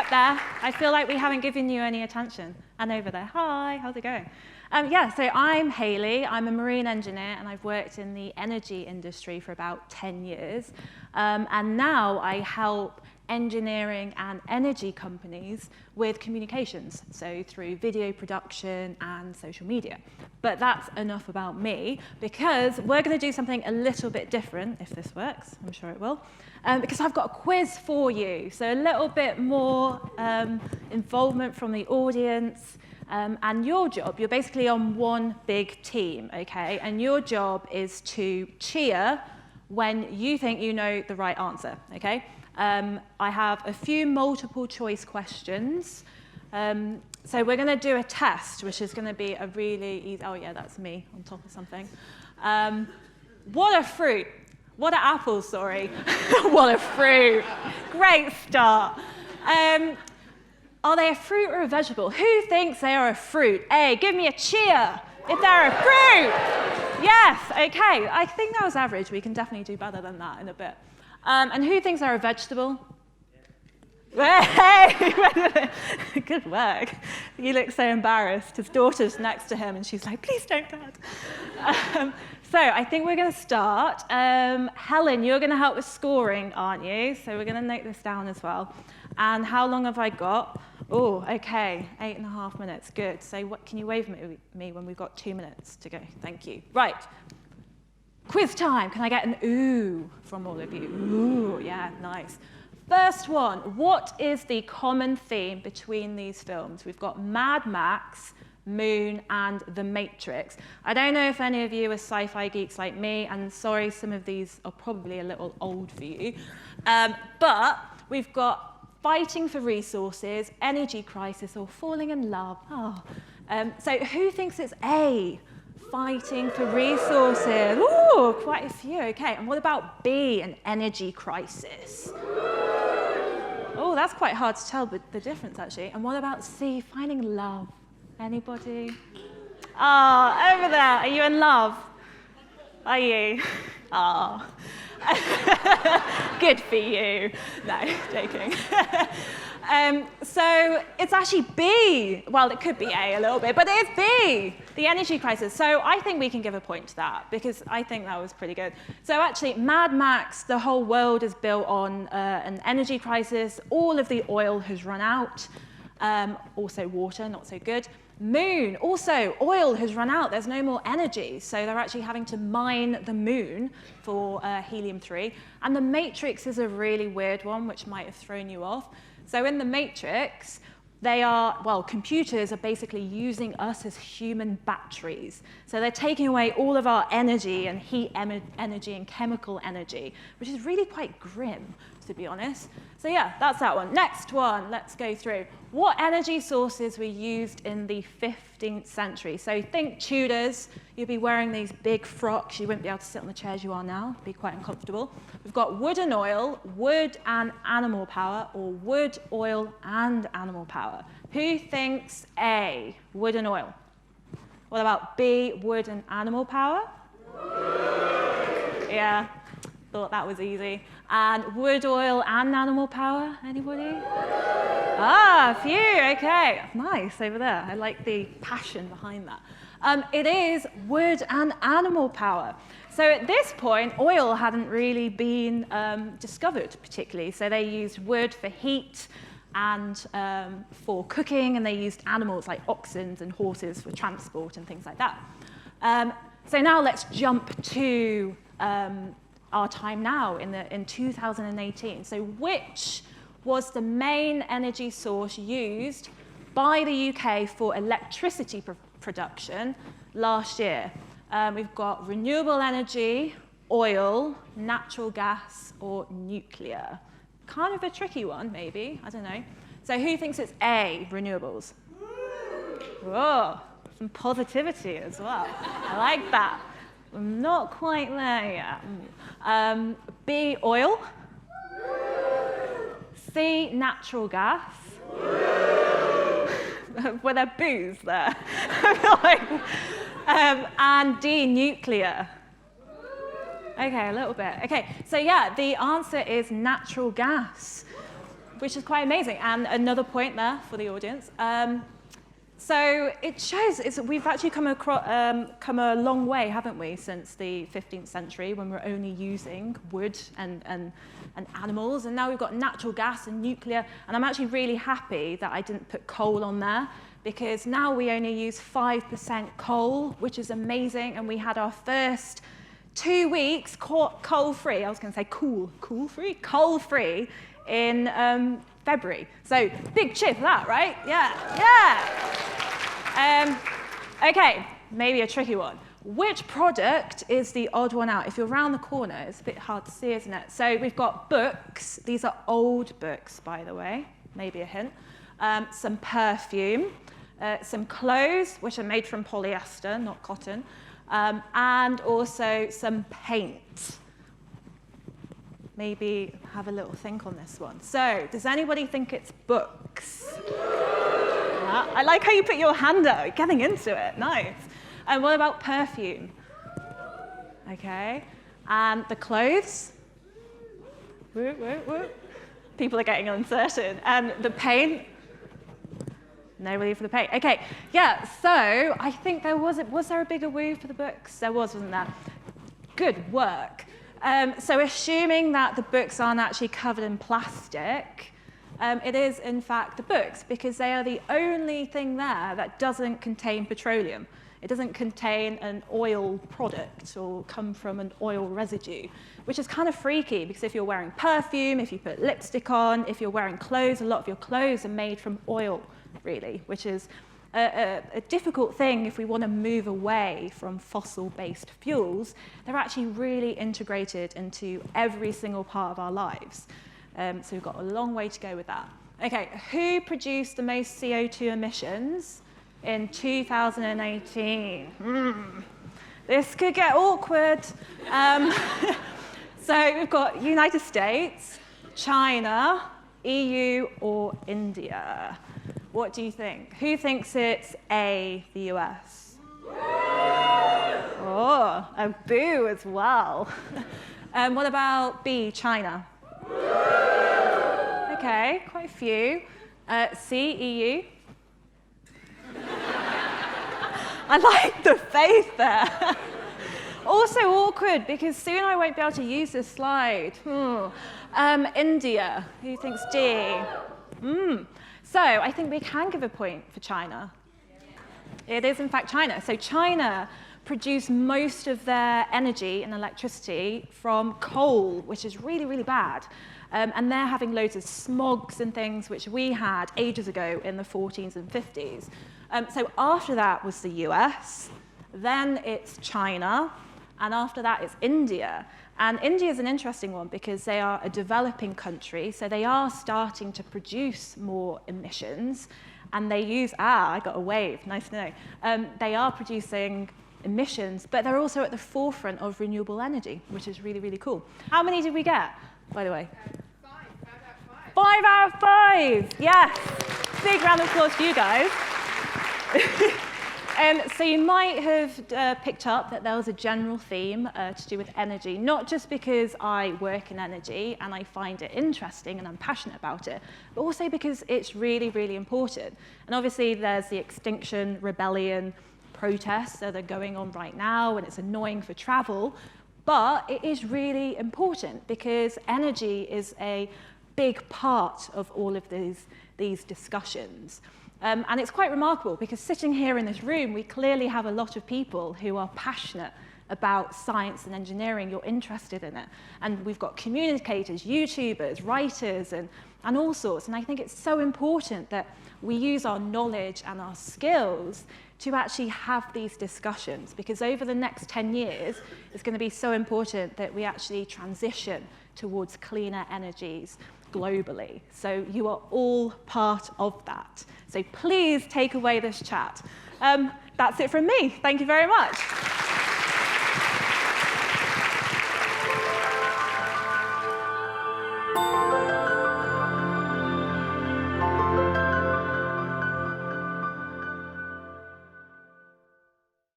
up there. I feel like we haven't given you any attention. And over there, hi, how's it going? Yeah, so I'm Hayley. I'm a marine engineer, and I've worked in the energy industry for about 10 years. And now I help engineering and energy companies with communications, so through video production and social media. But that's enough about me, because we're going to do something a little bit different, if this works. I'm sure it will. Because I've got a quiz for you, so a little bit more involvement from the audience. And your job, you're basically on one big team, okay? And your job is to cheer when you think you know the right answer, okay? I have a few multiple choice questions. So we're going to do a test, which is going to be a really easy, oh yeah, that's me on top of something. What a fruit. What are apples, sorry. What a fruit. Great start. Are they a fruit or a vegetable? Who thinks they are a fruit? A, give me a cheer if they're a fruit. Yes, okay. I think that was average. We can definitely do better than that in a bit. And who thinks they're a vegetable? Hey! Good work. You look so embarrassed. His daughter's next to him, and she's like, please don't, Dad. So I think we're going to start. Helen, you're going to help with scoring, aren't you? So we're going to note this down as well. And how long have I got? Oh, okay, 8.5 minutes. Good. So what, can you wave at me when we've got 2 minutes to go? Thank you. Right. Quiz time. Can I get an ooh from all of you? Ooh, yeah, nice. First one, what is the common theme between these films? We've got Mad Max, Moon, and The Matrix. I don't know if any of you are sci-fi geeks like me, and sorry, some of these are probably a little old for you. But we've got fighting for resources, energy crisis, or falling in love. Oh. So who thinks it's A? Fighting for resources. Ooh, quite a few. Okay, and what about B, an energy crisis? Oh, that's quite hard to tell the difference, actually. And what about C, finding love? Anybody? Oh, over there. Are you in love? Are you? Oh. Good for you. No, joking. So it's actually B. Well, it could be A a little bit, but it is B, the energy crisis. So I think we can give a point to that, because I think that was pretty good. So actually, Mad Max, the whole world is built on an energy crisis. All of the oil has run out. Also water, not so good. Moon, also oil has run out. There's no more energy. So they're actually having to mine the moon for helium-3. And the Matrix is a really weird one, which might have thrown you off. So in the Matrix, computers are basically using us as human batteries. So they're taking away all of our energy and heat energy and chemical energy, which is really quite grim, to be honest. So yeah, that's that one. Next one, let's go through. What energy sources were used in the 15th century? So think Tudors. You'd be wearing these big frocks. You wouldn't be able to sit on the chairs you are now. It'd be quite uncomfortable. We've got wood and oil, wood and animal power, or wood, oil, and animal power. Who thinks A, wood and oil? What about B, wood and animal power? Yeah, thought that was easy. And wood, oil, and animal power? Anybody? Ah, a few, okay. Nice, over there. I like the passion behind that. It is wood and animal power. So at this point, oil hadn't really been discovered particularly. So they used wood for heat and for cooking, and they used animals like oxen and horses for transport and things like that. So now let's jump to our time now in 2018. So which was the main energy source used by the UK for electricity production last year? We've got renewable energy, oil, natural gas, or nuclear. Kind of a tricky one, maybe. I don't know. So who thinks it's A, renewables? Whoa, some positivity as well. I like that. I'm not quite there yet. B, oil. C, natural gas. Were there boos there? And D, nuclear. Okay, a little bit. Okay, so yeah, the answer is natural gas. which is quite amazing. And another point there for the audience. So it shows we've actually come a long way, haven't we, since the 15th century when we're only using wood and animals. And now we've got natural gas and nuclear. And I'm actually really happy that I didn't put coal on there, because now we only use 5% coal, which is amazing. And we had our first 2 weeks coal-free. I was going to say coal-free in February. So big cheer for that, right? Yeah. Okay, maybe a tricky one. Which product is the odd one out? If you're around the corner, it's a bit hard to see, isn't it? So we've got books. These are old books, by the way. Maybe a hint. Some perfume. Some clothes, which are made from polyester, not cotton. And also some paint. Maybe have a little think on this one. So, does anybody think it's books? Yeah, I like how you put your hand out, getting into it, nice. And what about perfume? Okay, and the clothes? Woo, woo, woo. People are getting uncertain. And the paint? Nobody for the paint. Okay, yeah, so I think was there a bigger woo for the books? There wasn't there? Good work. So assuming that the books aren't actually covered in plastic, it is in fact the books, because they are the only thing there that doesn't contain petroleum. It doesn't contain an oil product or come from an oil residue, which is kind of freaky, because if you're wearing perfume, if you put lipstick on, if you're wearing clothes, a lot of your clothes are made from oil, really, which is a difficult thing if we want to move away from fossil-based fuels. They're actually really integrated into every single part of our lives. So we've got a long way to go with that. Okay, who produced the most CO2 emissions in 2018? This could get awkward. So we've got United States, China, EU, or India. What do you think? Who thinks it's A, the US? Oh, a boo as well. What about B, China? Okay, quite a few. C, EU. I like the faith there. Also awkward, because soon I won't be able to use this slide. India. Who thinks D? So I think we can give a point for China. It is, in fact, China. So China produce most of their energy and electricity from coal, which is really, really bad. And they're having loads of smogs and things, which we had ages ago in the 40s and 50s. So after that was the US, then it's China, and after that it's India. And India is an interesting one because they are a developing country, so they are starting to produce more emissions, and they use, I got a wave, nice to know. They are producing emissions, but they're also at the forefront of renewable energy, which is really, really cool. How many did we get, by the way? 5 out of 5, yes. Big round of applause for you guys. So you might have picked up that there was a general theme to do with energy, not just because I work in energy and I find it interesting and I'm passionate about it, but also because it's really, really important. And obviously there's the Extinction Rebellion protests that are going on right now, and it's annoying for travel, but it is really important because energy is a big part of all of these discussions. And it's quite remarkable because sitting here in this room, we clearly have a lot of people who are passionate about science and engineering. You're interested in it. And we've got communicators, YouTubers, writers, and all sorts. And I think it's so important that we use our knowledge and our skills to actually have these discussions, because over the next 10 years, it's going to be so important that we actually transition towards cleaner energies globally. So you are all part of that. So please take away this chat. That's it from me. Thank you very much.